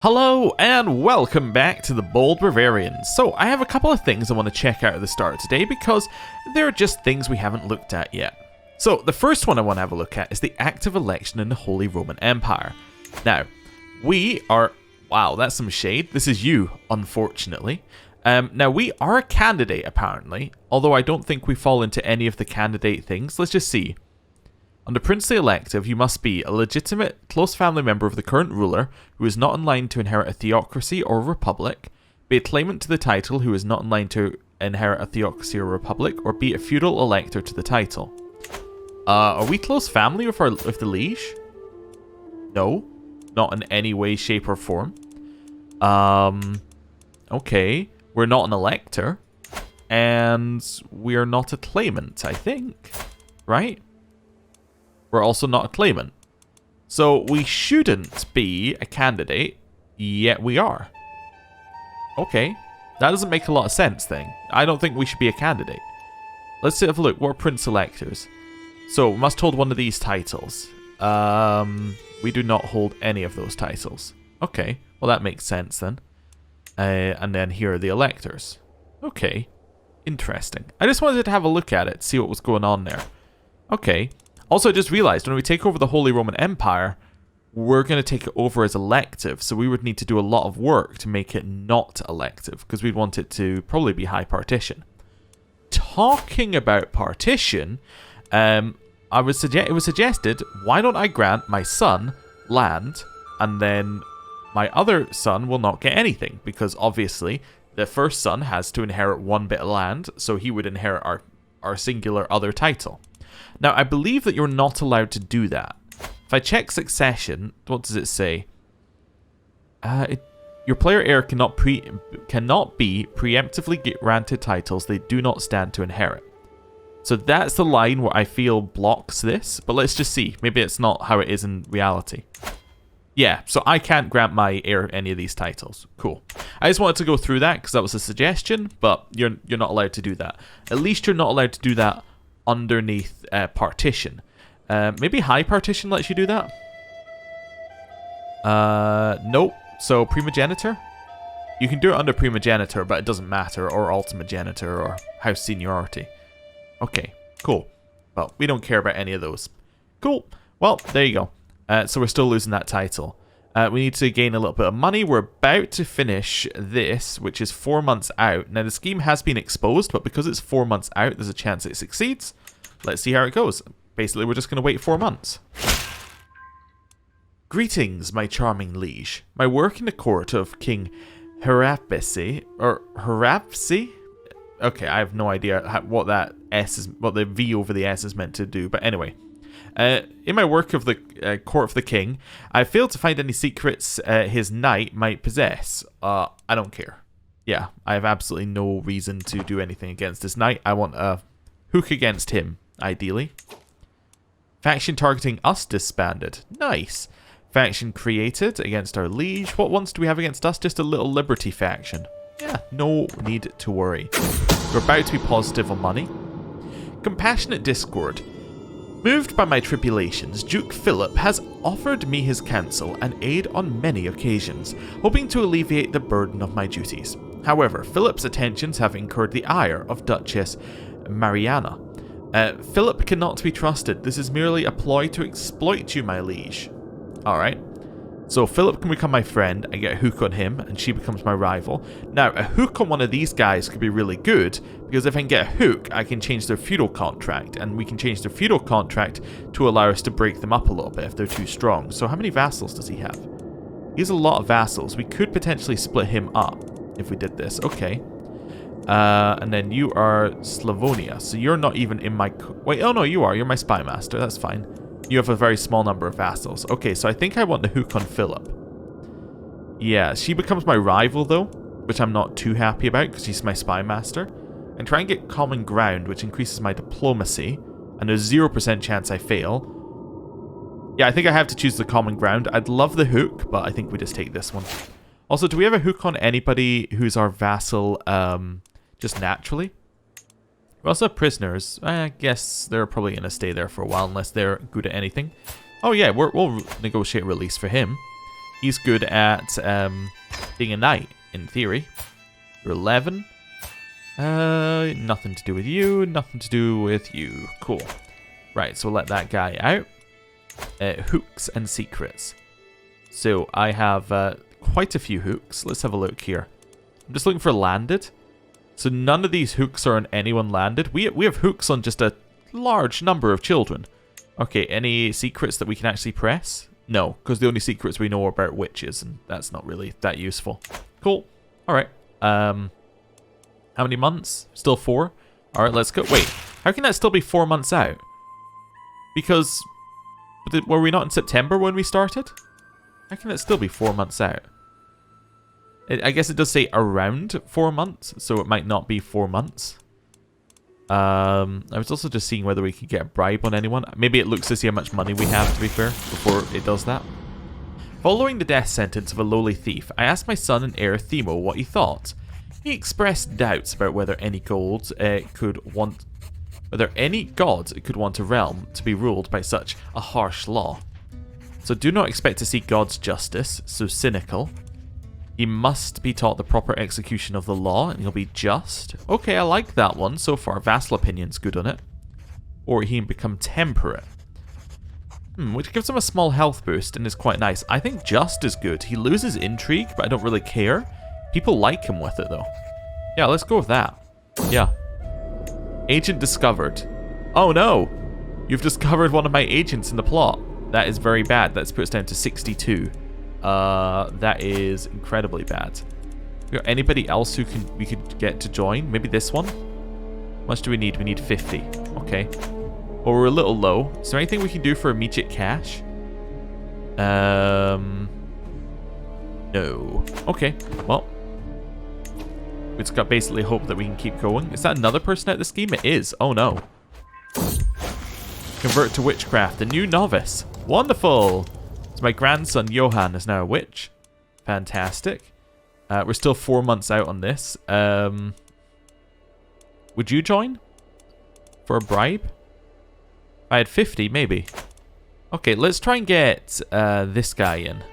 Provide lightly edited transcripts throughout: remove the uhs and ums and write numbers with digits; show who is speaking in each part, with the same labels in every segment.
Speaker 1: Hello and welcome back to the Bold Bavarians. So I have a couple of things I want to check out at the start of today because they're just things we haven't looked at yet. So the first one I want to have a look at is the active election in the Holy Roman Empire. Now, we are... Wow, that's some shade. This is you, unfortunately. Now, we are a candidate, apparently, although I don't think we fall into any of the candidate things. Let's just see. Under princely elective, you must be a legitimate, close family member of the current ruler who is not in line to inherit a theocracy or a republic, be a claimant to the title who is not in line to inherit a theocracy or a republic, or be a feudal elector to the title. Are we close family with the liege? No, not in any way, shape, or form. Okay, we're not an elector, and we're not a claimant, I think, right? We're also not a claimant. So we shouldn't be a candidate, yet we are. Okay, that doesn't make a lot of sense then. I don't think we should be a candidate. Let's have a look. What are prince electors? So we must hold one of these titles. We do not hold any of those titles. Okay, well that makes sense then. And then here are the electors. Okay, interesting. I just wanted to have a look at it, see what was going on there. Okay. Also, I just realized when we take over the Holy Roman Empire, we're going to take it over as elective, so we would need to do a lot of work to make it not elective, because we'd want it to probably be high partition. Talking about partition, it was suggested, why don't I grant my son land, and then my other son will not get anything, because obviously the first son has to inherit one bit of land, so he would inherit our singular other title. Now, I believe that you're not allowed to do that. If I check succession, what does it say? Your player heir cannot be preemptively granted titles they do not stand to inherit. So that's the line where I feel blocks this, but let's just see. Maybe it's not how it is in reality. Yeah, so I can't grant my heir any of these titles. Cool. I just wanted to go through that because that was a suggestion, but you're not allowed to do that. At least you're not allowed to do that underneath partition. Maybe high partition lets you do that? Nope. So primogenitor? You can do it under primogenitor, but it doesn't matter, or ultimogenitor, or house seniority. Okay, cool. Well, we don't care about any of those. Cool. Well, there you go. So we're still losing that title. We need to gain a little bit of money. We're about to finish this, which is 4 months out. Now, the scheme has been exposed, but because it's 4 months out, there's a chance it succeeds. Let's see how it goes. Basically, we're just going to wait 4 months. Greetings, my charming liege. My work in the court of King Herapsi, or Herapsi? Okay, I have no idea what that S is, what the V over the S is meant to do, but anyway. In my work of the court of the king, I failed to find any secrets his knight might possess. I don't care. Yeah, I have absolutely no reason to do anything against this knight. I want a hook against him, ideally. Faction targeting us disbanded. Nice. Faction created against our liege. What ones do we have against us? Just a little liberty faction. Yeah, no need to worry. We're about to be positive on money. Compassionate discord. Moved by my tribulations, Duke Philip has offered me his counsel and aid on many occasions, hoping to alleviate the burden of my duties. However, Philip's attentions have incurred the ire of Duchess Mariana. Philip cannot be trusted. This is merely a ploy to exploit you, my liege. Alright. So Philip can become my friend, I get a hook on him, and she becomes my rival. Now, a hook on one of these guys could be really good, because if I can get a hook, I can change their feudal contract, and we can change their feudal contract to allow us to break them up a little bit if they're too strong. So how many vassals does he have? He has a lot of vassals. We could potentially split him up if we did this. Okay. And then you are Slavonia, so you're not even in my... Wait, oh no, you are. You're my spy master. That's fine. You have a very small number of vassals. Okay, so I think I want the hook on Philip. Yeah, she becomes my rival, though, which I'm not too happy about because she's my spy master. And try and get common ground, which increases my diplomacy. And there's 0% chance I fail. Yeah, I think I have to choose the common ground. I'd love the hook, but I think we just take this one. Also, do we have a hook on anybody who's our vassal just naturally? We also have prisoners. I guess they're probably going to stay there for a while unless they're good at anything. Oh yeah, we'll negotiate release for him. He's good at being a knight, in theory. You're 11. Nothing to do with you. Nothing to do with you. Cool. Right, so we'll let that guy out. Hooks and secrets. So I have quite a few hooks. Let's have a look here. I'm just looking for landed. So none of these hooks are on anyone landed. We have hooks on just a large number of children. Okay, any secrets that we can actually press? No, because the only secrets we know are about witches, and that's not really that useful. Cool. Alright. How many months? Still 4? Alright, let's go. Wait, how can that still be 4 months out? Because, were we not in September when we started? How can it still be 4 months out? I guess it does say around 4 months, so it might not be 4 months. I was also just seeing whether we could get a bribe on anyone. Maybe it looks to see how much money we have, to be fair, before it does that. Following the death sentence of a lowly thief, I asked my son and heir Themo what he thought. He expressed doubts about whether any god could want a realm to be ruled by such a harsh law. So do not expect to see God's justice, so cynical. He must be taught the proper execution of the law, and he'll be just. Okay, I like that one so far. Vassal opinion's good on it. Or he can become temperate. Which gives him a small health boost and is quite nice. I think just is good. He loses intrigue, but I don't really care. People like him with it, though. Yeah, let's go with that. Yeah. Agent discovered. Oh no! You've discovered one of my agents in the plot. That is very bad. That's put us down to 62. That is incredibly bad. We got anybody else who we could get to join? Maybe this one? How much do we need? We need 50. Okay. Well, we're a little low. Is there anything we can do for immediate cash? No. Okay. Well, we just got basically hope that we can keep going. Is that another person at the scheme? It is. Oh no. Convert to witchcraft. A new novice. Wonderful. So my grandson Johan is now a witch. Fantastic. We're still 4 months out on this. Would you join? For a bribe? I had 50, maybe. Okay, let's try and get this guy in.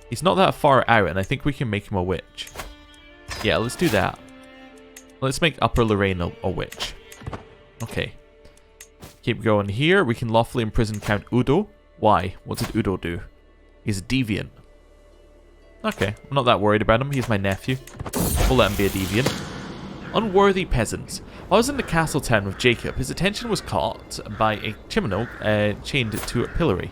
Speaker 1: He's not that far out, and I think we can make him a witch. Yeah, let's do that. Let's make Upper Lorraine a witch. Okay. Keep going here. We can lawfully imprison Count Udo. Why? What did Udo do? He's a deviant. Okay, I'm not that worried about him. He's my nephew. We'll let him be a deviant. Unworthy peasants. While I was in the castle town with Jacob, his attention was caught by a criminal chained to a pillory.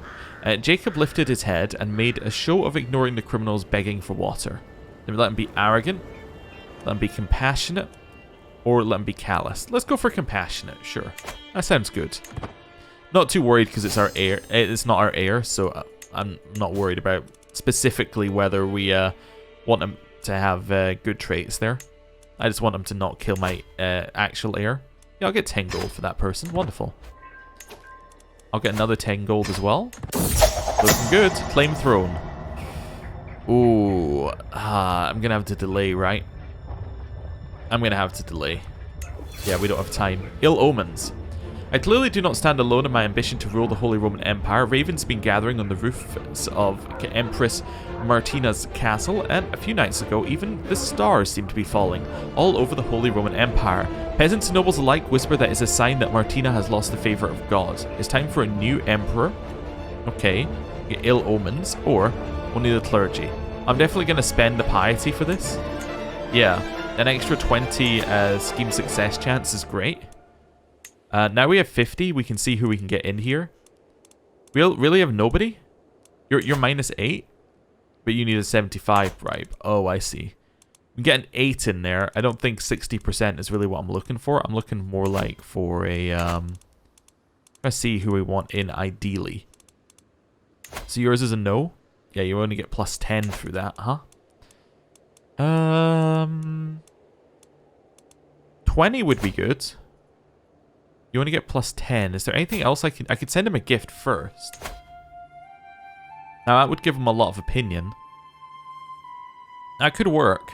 Speaker 1: Jacob lifted his head and made a show of ignoring the criminals begging for water. Then we let him be arrogant, let him be compassionate, or let him be callous. Let's go for compassionate, sure. That sounds good. Not too worried because it's our heir. It's not our heir, so I'm not worried about specifically whether we want him to have good traits there. I just want him to not kill my actual heir. Yeah, I'll get 10 gold for that person. Wonderful. I'll get another 10 gold as well. Looking good. Claim throne. Ooh. I'm going to have to delay, right? I'm going to have to delay. Yeah, we don't have time. Ill omens. I clearly do not stand alone in my ambition to rule the Holy Roman Empire. Ravens been gathering on the roofs of Empress Martina's castle, and a few nights ago, even the stars seem to be falling all over the Holy Roman Empire. Peasants and nobles alike whisper that it's a sign that Martina has lost the favor of God. It's time for a new emperor. Okay, ill omens, or only the clergy. I'm definitely going to spend the piety for this. Yeah, an extra 20 scheme success chance is great. Now we have 50. We can see who we can get in here. We'll really have nobody? You're minus 8? But you need a 75 bribe. Oh, I see. We get an 8 in there. I don't think 60% is really what I'm looking for. I'm looking more like for a... let's see who we want in ideally. So yours is a no? Yeah, you only get plus 10 through that, huh? 20 would be good. You only get plus 10. Is there anything else I could send him a gift first? Now, that would give him a lot of opinion. That could work.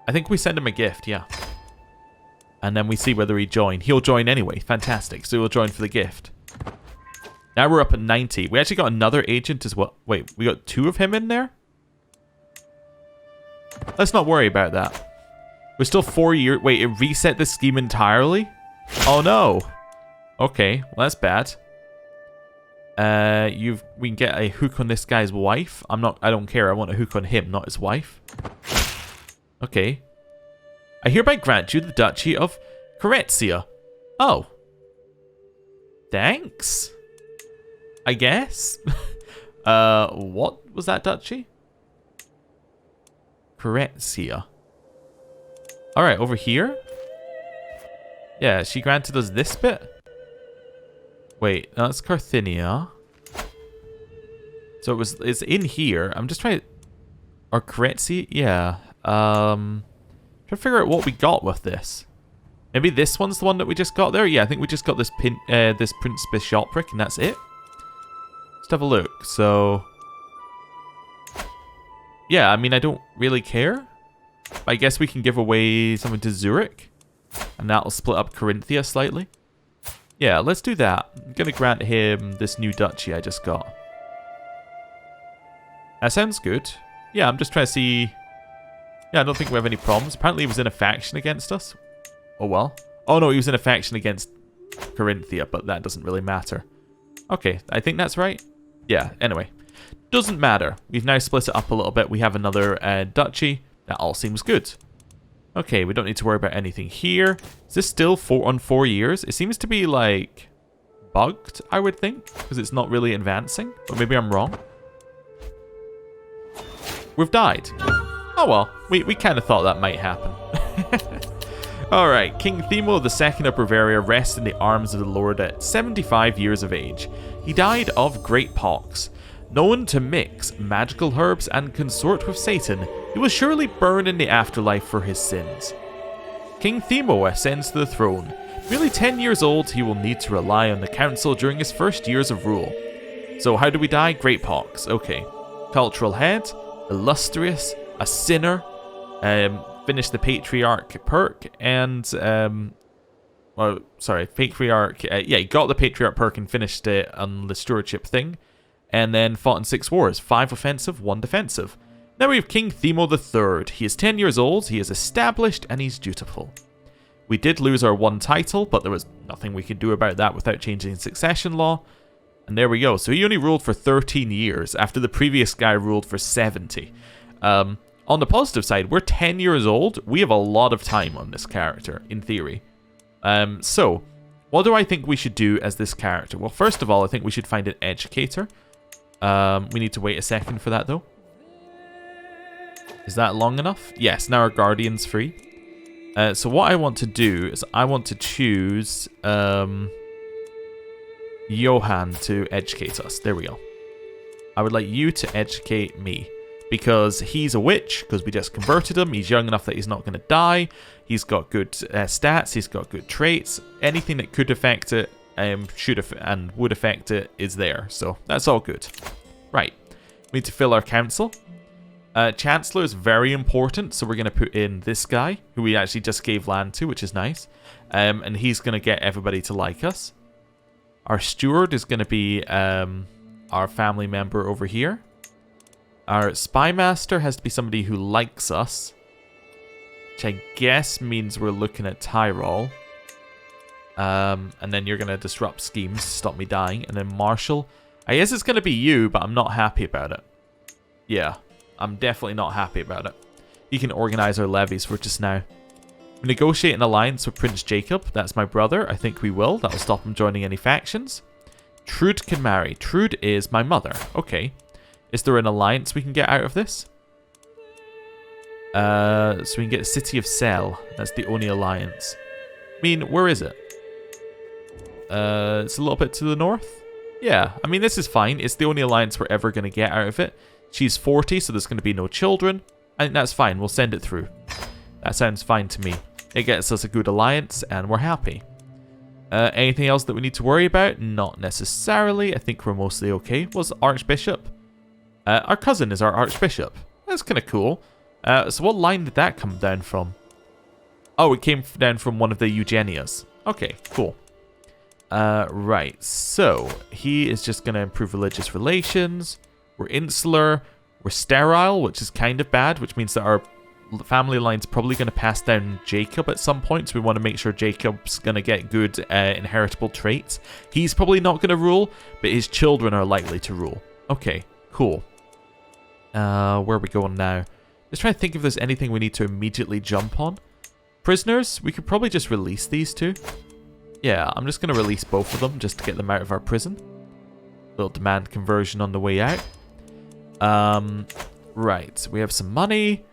Speaker 1: I think we send him a gift, yeah. And then we see whether he joins. He'll join anyway. Fantastic. So he'll join for the gift. Now we're up at 90. We actually got another agent as well. Wait, we got 2 of him in there? Let's not worry about that. We're still 4 years. Wait, it reset the scheme entirely? Oh no. Okay, well that's bad. We can get a hook on this guy's wife. I don't care. I want a hook on him, not his wife. Okay. I hereby grant you the Duchy of Corezia. Oh. Thanks. I guess. What was that duchy? Corezia. Alright, over here? Yeah, she granted us this bit? Wait, no, that's Carthinia. So it's in here. I'm just trying to... Or Corezia? Yeah. Trying to figure out what we got with this. Maybe this one's the one that we just got there? Yeah, I think we just got this this Prince Bishopric and that's it. Let's have a look. So... Yeah, I mean, I don't really care. I guess we can give away something to Zurich. And that'll split up Carinthia slightly. Yeah, let's do that. I'm going to grant him this new duchy I just got. That sounds good. Yeah, I'm just trying to see... Yeah, I don't think we have any problems. Apparently he was in a faction against us. Oh well. Oh no, he was in a faction against Carinthia, but that doesn't really matter. Okay, I think that's right. Yeah, anyway. Doesn't matter. We've now split it up a little bit. We have another duchy. That all seems good. Okay, we don't need to worry about anything here. Is this still 4 years? It seems to be, like, bugged, I would think, because it's not really advancing. But maybe I'm wrong. We've died. Oh well, we kind of thought that might happen. Alright, King Themo II of Bavaria rests in the arms of the Lord at 75 years of age. He died of great pox. Known to mix magical herbs and consort with Satan, he will surely burn in the afterlife for his sins. King Themo ascends to the throne. Merely 10 years old, he will need to rely on the council during his first years of rule. So how do we die? Great pox. Okay. Cultural head, illustrious, a sinner, finish the patriarch perk, and patriarch. Yeah, he got the patriarch perk and finished it on the stewardship thing. And then fought in 6 wars, 5 offensive, 1 defensive. Now we have King Themo III. He is 10 years old, he is established, and he's dutiful. We did lose our 1 title, but there was nothing we could do about that without changing succession law. And there we go. So he only ruled for 13 years, after the previous guy ruled for 70. On the positive side, we're 10 years old. We have a lot of time on this character, in theory. So, what do I think we should do as this character? Well, first of all, I think we should find an educator. We need to wait a second for that, though. Is that long enough? Yes, now our Guardian's free. So what I want to do is I want to choose Johan to educate us. There we go. I would like you to educate me. Because he's a witch, because we just converted him. He's young enough that he's not going to die. He's got good stats. He's got good traits. Anything that could affect it would affect it is there. So that's all good. Right. We need to fill our council. Chancellor is very important. So we're going to put in this guy, who we actually just gave land to, which is nice. And he's going to get everybody to like us. Our steward is going to be our family member over here. Our spy master has to be somebody who likes us, which I guess means we're looking at Tyrol. And then you're going to disrupt schemes to stop me dying. And then Marshal, I guess it's going to be you, but I'm not happy about it. Yeah, I'm definitely not happy about it. You can organize our levies for just now. We negotiate an alliance with Prince Jacob. That's my brother. I think we will. That'll stop him joining any factions. Trude can marry. Trude is my mother. Okay. Is there an alliance we can get out of this? So we can get the City of Cell. That's the only alliance. I mean, where is it? It's a little bit to the north. Yeah, I mean, this is fine. It's the only alliance we're ever going to get out of it. She's 40, so there's going to be no children. I think that's fine. We'll send it through. That sounds fine to me. It gets us a good alliance, and we're happy. Anything else that we need to worry about? Not necessarily. I think we're mostly okay. Was Archbishop? Our cousin is our Archbishop. That's kind of cool. So what line did that come down from? Oh, it came down from one of the Eugenias. Okay, cool. Right, so he is just going to improve religious relations. We're insular. We're sterile, which is kind of bad, which means that our family line's probably going to pass down Jacob at some point. So we want to make sure Jacob's going to get good inheritable traits. He's probably not going to rule, but his children are likely to rule. Okay, cool. Where are we going now? Just trying to think if there's anything we need to immediately jump on. Prisoners, we could probably just release these two. Yeah, I'm just going to release both of them just to get them out of our prison. Little demand conversion on the way out. Right, we have some money.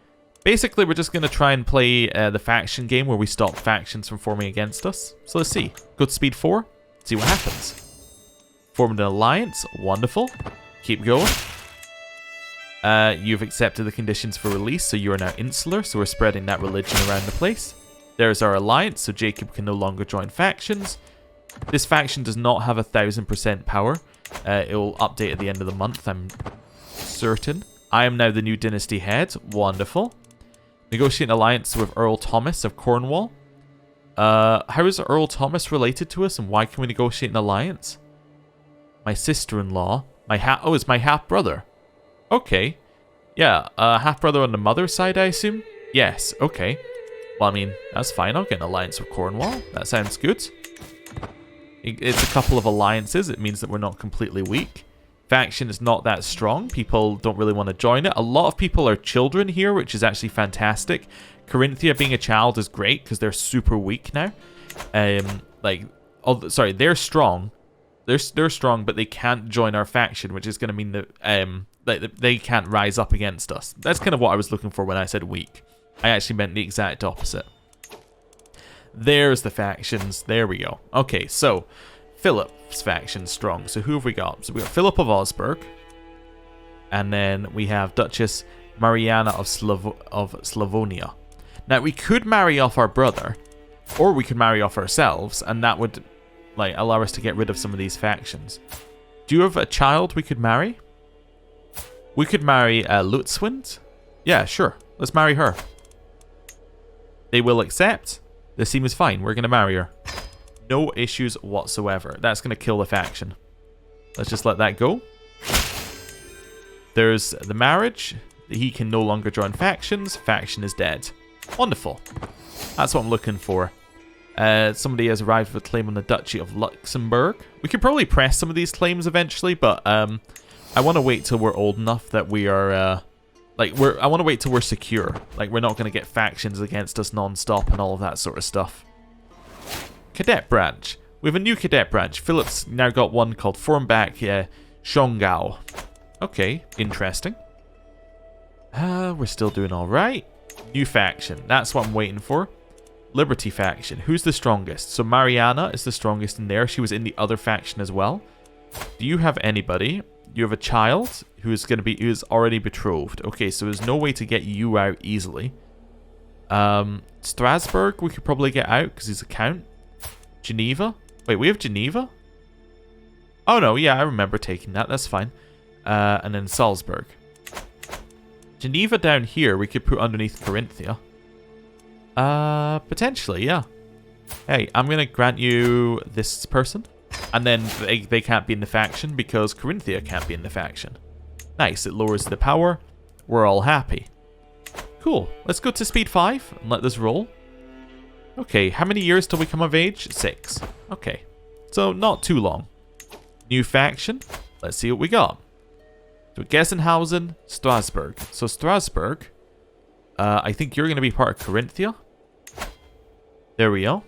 Speaker 1: Basically, we're just going to try and play the faction game where we stop factions from forming against us. So let's see. Go to speed 4. See what happens. Formed an alliance. Wonderful. Keep going. You've accepted the conditions for release, so you are now insular. So we're spreading that religion around the place. There's our alliance, so Jacob can no longer join factions. This faction does not have 1000% power. It will update at the end of the month, I'm certain. I am now the new dynasty head. Wonderful. Negotiate an alliance with Earl Thomas of Cornwall. How is Earl Thomas related to us, and why can we negotiate an alliance? My sister-in-law. It's my half-brother. Okay. Yeah, half-brother on the mother's side, I assume? Yes, okay. Well, I mean, that's fine. I'll get an alliance with Cornwall. That sounds good. It's a couple of alliances. It means that we're not completely weak. Faction is not that strong. People don't really want to join it. A lot of people are children here, which is actually fantastic. Corinthia being a child is great because they're super weak now. They're strong. They're strong, but they can't join our faction, which is going to mean that they can't rise up against us. That's kind of what I was looking for when I said weak. I actually meant the exact opposite. There's the factions. There we go. Okay, so Philip's faction strong. So who have we got? So we got Philip of Augsburg. And then we have Duchess Mariana of Slavonia. Now, we could marry off our brother, or we could marry off ourselves, and that would allow us to get rid of some of these factions. Do you have a child we could marry? We could marry Lutzwind. Yeah, sure. Let's marry her. They will accept. This seems fine. We're going to marry her. No issues whatsoever. That's going to kill the faction. Let's just let that go. There's the marriage. He can no longer join factions. Faction is dead. Wonderful. That's what I'm looking for. Somebody has arrived with a claim on the Duchy of Luxembourg. We could probably press some of these claims eventually, but I want to wait till we're old enough that we are... I want to wait till we're secure. We're not going to get factions against us non-stop and all of that sort of stuff. Cadet branch. We have a new cadet branch. Philip's now got one called Formbach Schongau. Okay, interesting. We're still doing alright. New faction. That's what I'm waiting for. Liberty faction. Who's the strongest? So Mariana is the strongest in there. She was in the other faction as well. Do you have anybody? You have a child who's already betrothed. Okay, so there's no way to get you out easily. Strasbourg, we could probably get out because he's a count. Geneva? Wait, we have Geneva? Oh no, yeah, I remember taking that. That's fine. And then Salzburg. Geneva down here, we could put underneath Corinthia. Potentially, yeah. Hey, I'm going to grant you this person. And then they can't be in the faction because Corinthia can't be in the faction. Nice, it lowers the power. We're all happy. Cool, let's go to speed 5 and let this roll. Okay, how many years till we come of age? 6. Okay, so not too long. New faction. Let's see what we got. So Gessenhausen, Strasbourg. So Strasbourg, I think you're going to be part of Corinthia. There we go.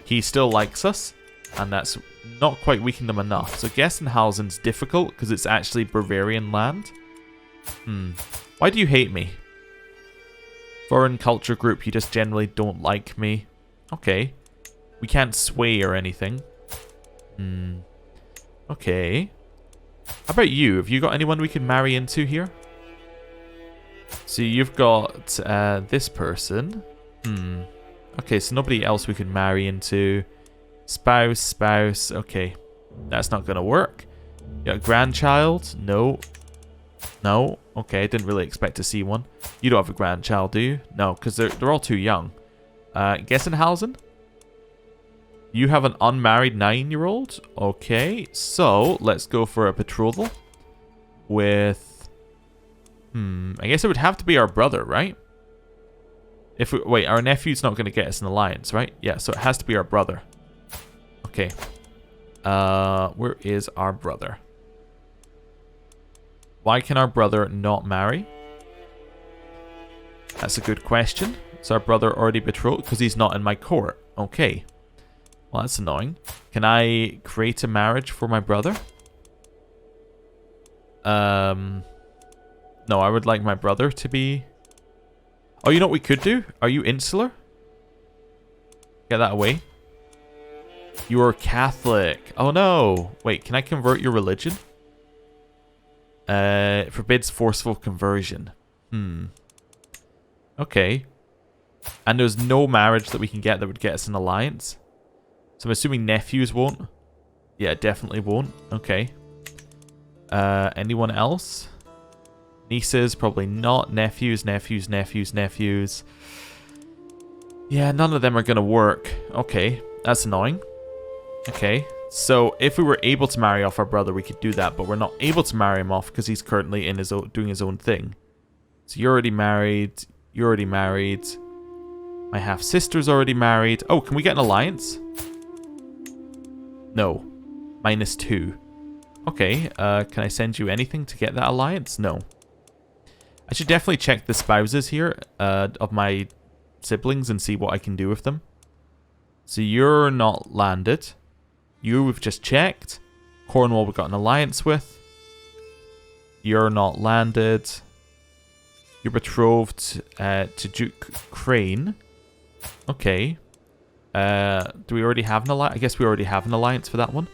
Speaker 1: He still likes us. And that's not quite weakened them enough. So Gessenhausen's difficult because it's actually Bavarian land. Why do you hate me? Foreign culture group, you just generally don't like me. Okay. We can't sway or anything. Okay. How about you? Have you got anyone we can marry into here? So you've got this person. Okay, so nobody else we could marry into. Spouse. Okay. That's not going to work. You got a grandchild? No. No. Okay, I didn't really expect to see one. You don't have a grandchild, do you? No, because they're all too young. Gessenhausen? You have an unmarried 9-year-old? Okay, so let's go for a betrothal with... I guess it would have to be our brother, right? If we, wait, our nephew's not going to get us an alliance, right? Yeah, so it has to be our brother. Okay. Where is our brother? Why can our brother not marry? That's a good question. Is our brother already betrothed? Because he's not in my court. Okay. Well, that's annoying. Can I create a marriage for my brother? No, I would like my brother to be... Oh, you know what we could do? Are you insular? Get that away. You're Catholic. Oh no. Wait, can I convert your religion? It forbids forceful conversion. Okay. And there's no marriage that we can get that would get us an alliance. So I'm assuming nephews won't. Yeah, definitely won't. Okay. Anyone else? Nieces, probably not. Nephews. Yeah, none of them are going to work. Okay, that's annoying. Okay, so if we were able to marry off our brother, we could do that, but we're not able to marry him off because he's currently in his own, doing his own thing. So you're already married. You're already married. My half-sister's already married. Oh, can we get an alliance? No. -2. Okay, can I send you anything to get that alliance? No. I should definitely check the spouses here of my siblings and see what I can do with them. So you're not landed. You we've just checked. Cornwall we've got an alliance with. You're not landed. You're betrothed to Duke Crane. Okay. Do we already have an alliance? I guess we already have an alliance for that one.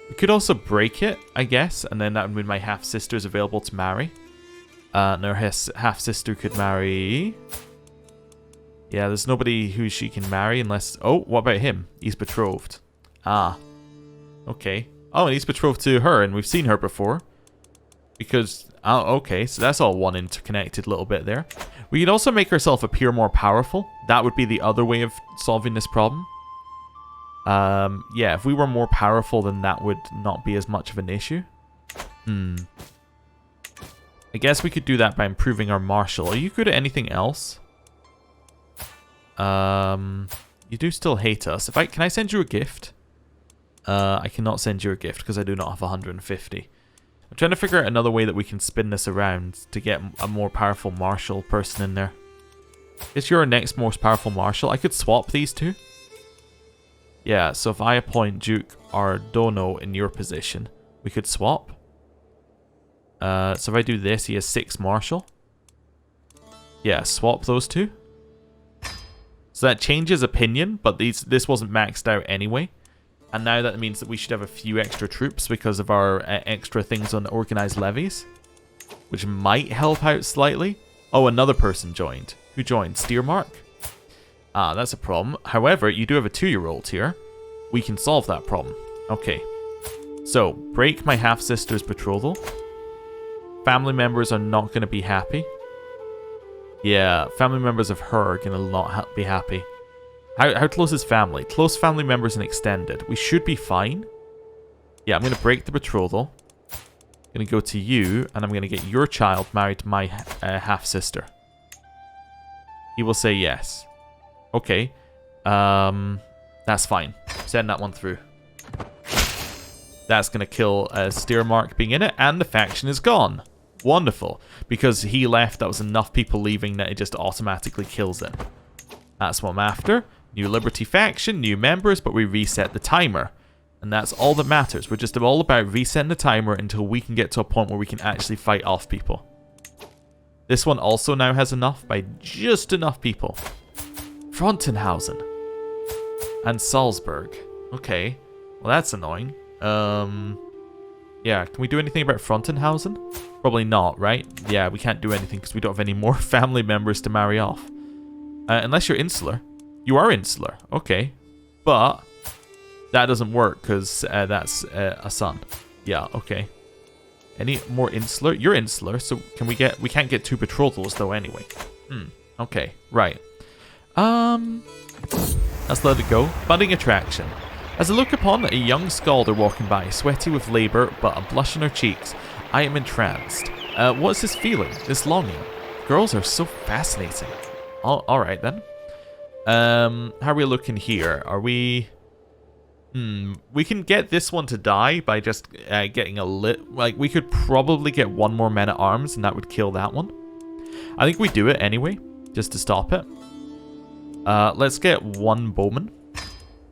Speaker 1: We could also break it, I guess, and then that would mean my half-sister's available to marry. And her half-sister could marry... Yeah, there's nobody who she can marry unless... Oh, what about him? He's betrothed. Ah. Okay. Oh, and he's betrothed to her, and we've seen her before. Because... Oh, okay, so that's all one interconnected little bit there. We could also make ourselves appear more powerful. That would be the other way of solving this problem. Yeah, if we were more powerful, then that would not be as much of an issue. I guess we could do that by improving our martial. Are you good at anything else? You do still hate us. Can I send you a gift? I cannot send you a gift because I do not have 150. I'm trying to figure out another way that we can spin this around to get a more powerful martial person in there. Is your next most powerful martial? I could swap these two. Yeah, so if I appoint Duke Ardono in your position, we could swap. So if I do this, he has 6 martial. Yeah, swap those two. So that changes opinion, but this wasn't maxed out anyway. And now that means that we should have a few extra troops because of our extra things on organized levies. Which might help out slightly. Oh, another person joined. Who joined? Steermark? Ah, that's a problem. However, you do have a 2-year-old here. We can solve that problem. Okay. So, break my half-sister's betrothal. Family members are not going to be happy. Yeah, family members of her are going to not be happy. How close is family? Close family members and extended. We should be fine. Yeah, I'm going to break the betrothal. I'm going to go to you, and I'm going to get your child married to my half-sister. He will say yes. Okay. That's fine. Send that one through. That's going to kill Steermark being in it, and the faction is gone. Wonderful. Because he left, that was enough people leaving that it just automatically kills it. That's what I'm after. New Liberty faction, new members, but we reset the timer. And that's all that matters. We're just all about resetting the timer until we can get to a point where we can actually fight off people. This one also now has enough by just enough people. Frontenhausen. And Salzburg. Okay. Well, that's annoying. Yeah, can we do anything about Frontenhausen? Probably not, right? Yeah, we can't do anything because we don't have any more family members to marry off. Unless you're insular. You are insular. Okay. But that doesn't work because that's a son. Yeah, okay. Any more insular? You're insular, so can we can't get 2 betrothals though anyway. Okay, right. Let's let it go. Budding attraction. As I look upon a young scalder walking by, sweaty with labour but a blush on her cheeks, I am entranced. What's this feeling? This longing? Girls are so fascinating. Alright then. How are we looking here? Are we... we can get this one to die by just getting a like, we could probably get one more men-at-arms and that would kill that one. I think we do it anyway, just to stop it. Let's get one bowman.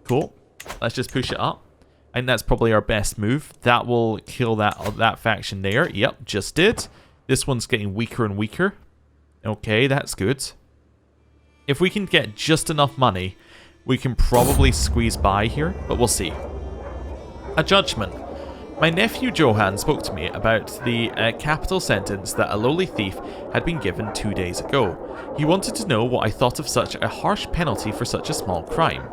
Speaker 1: Cool. Let's just push it up. I think that's probably our best move. That will kill that faction there. Yep, just did. This one's getting weaker and weaker. Okay, that's good. If we can get just enough money, we can probably squeeze by here, but we'll see. A judgment. My nephew Johann spoke to me about the capital sentence that a lowly thief had been given 2 days ago. He wanted to know what I thought of such a harsh penalty for such a small crime.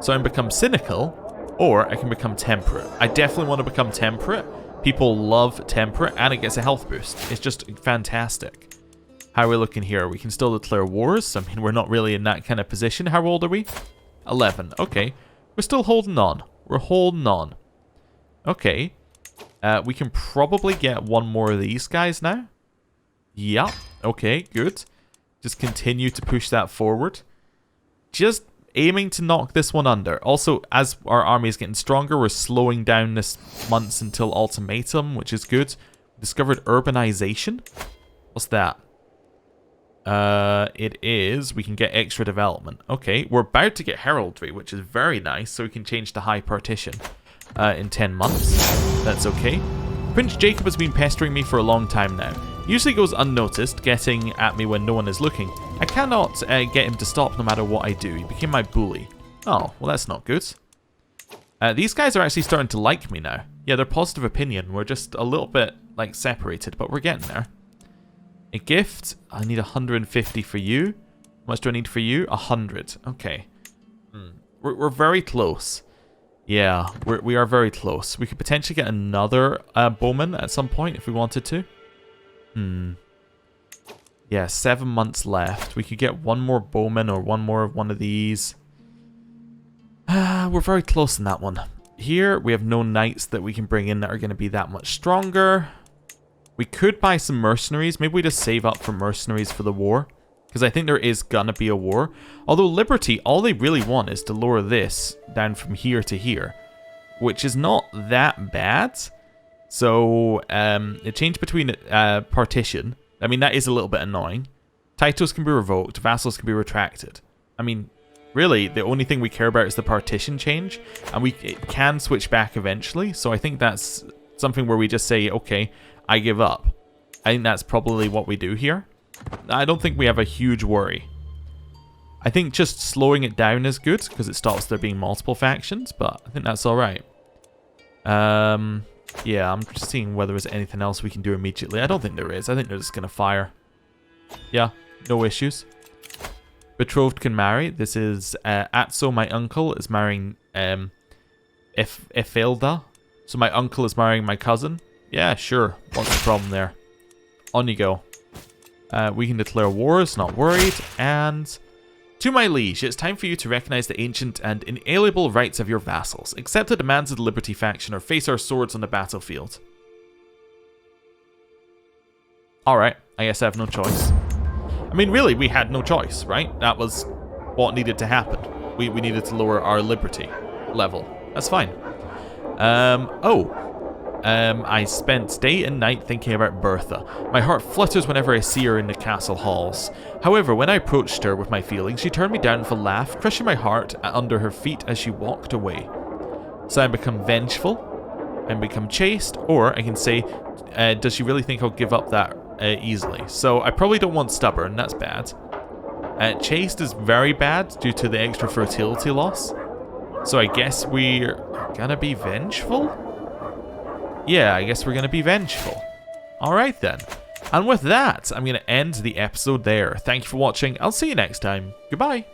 Speaker 1: So I can become cynical, or I can become temperate. I definitely want to become temperate. People love temperate, and it gets a health boost. It's just fantastic. How are we looking here? We can still declare wars. I mean, we're not really in that kind of position. How old are we? 11. Okay. We're still holding on. We're holding on. Okay. We can probably get one more of these guys now. Yeah. Okay, good. Just continue to push that forward. Just aiming to knock this one under. Also, as our army is getting stronger, we're slowing down this months until ultimatum, which is good. Discovered urbanization. What's that? It is, we can get extra development. Okay, we're about to get heraldry, which is very nice, so we can change to high partition in 10 months. That's okay. Prince Jacob has been pestering me for a long time now. Usually goes unnoticed, getting at me when no one is looking. I cannot get him to stop no matter what I do. He became my bully. Oh, well that's not good. These guys are actually starting to like me now. Yeah, they're positive opinion. We're just a little bit, like, separated, but we're getting there. A gift. I need 150 for you. How much do I need for you? 100. Okay. We're very close. Yeah, we are very close. We could potentially get another bowman at some point if we wanted to. Yeah, 7 months left. We could get one more bowman or one more of one of these. We're very close in that one. Here, we have no knights that we can bring in that are going to be that much stronger. We could buy some mercenaries. Maybe we just save up for mercenaries for the war. Because I think there is going to be a war. Although Liberty, all they really want is to lower this down from here to here. Which is not that bad. So, a change between partition. I mean, that is a little bit annoying. Titles can be revoked. Vassals can be retracted. I mean, really, the only thing we care about is the partition change. And it can switch back eventually. So I think that's something where we just say, okay, I give up. I think that's probably what we do here. I don't think we have a huge worry. I think just slowing it down is good because it stops there being multiple factions, but I think that's alright. Yeah, I'm just seeing whether there's anything else we can do immediately. I don't think there is. I think they're just going to fire. Yeah, no issues. Betrothed can marry. This is Atso, my uncle, is marrying Efelda. So my uncle is marrying my cousin. Yeah, sure. What's the problem there? On you go. We can declare wars, not worried. And to my liege, it's time for you to recognize the ancient and inalienable rights of your vassals. Accept the demands of the Liberty faction or face our swords on the battlefield. Alright, I guess I have no choice. I mean, really, we had no choice, right? That was what needed to happen. We needed to lower our liberty level. That's fine. I spent day and night thinking about Bertha. My heart flutters whenever I see her in the castle halls. However, when I approached her with my feelings, she turned me down with a laugh, crushing my heart under her feet as she walked away. So I become vengeful, I become chaste, or I can say, does she really think I'll give up that easily? So I probably don't want stubborn, that's bad. Chaste is very bad due to the extra fertility loss. So I guess we're gonna be vengeful? Yeah, I guess we're going to be vengeful. Alright then. And with that, I'm going to end the episode there. Thank you for watching. I'll see you next time. Goodbye.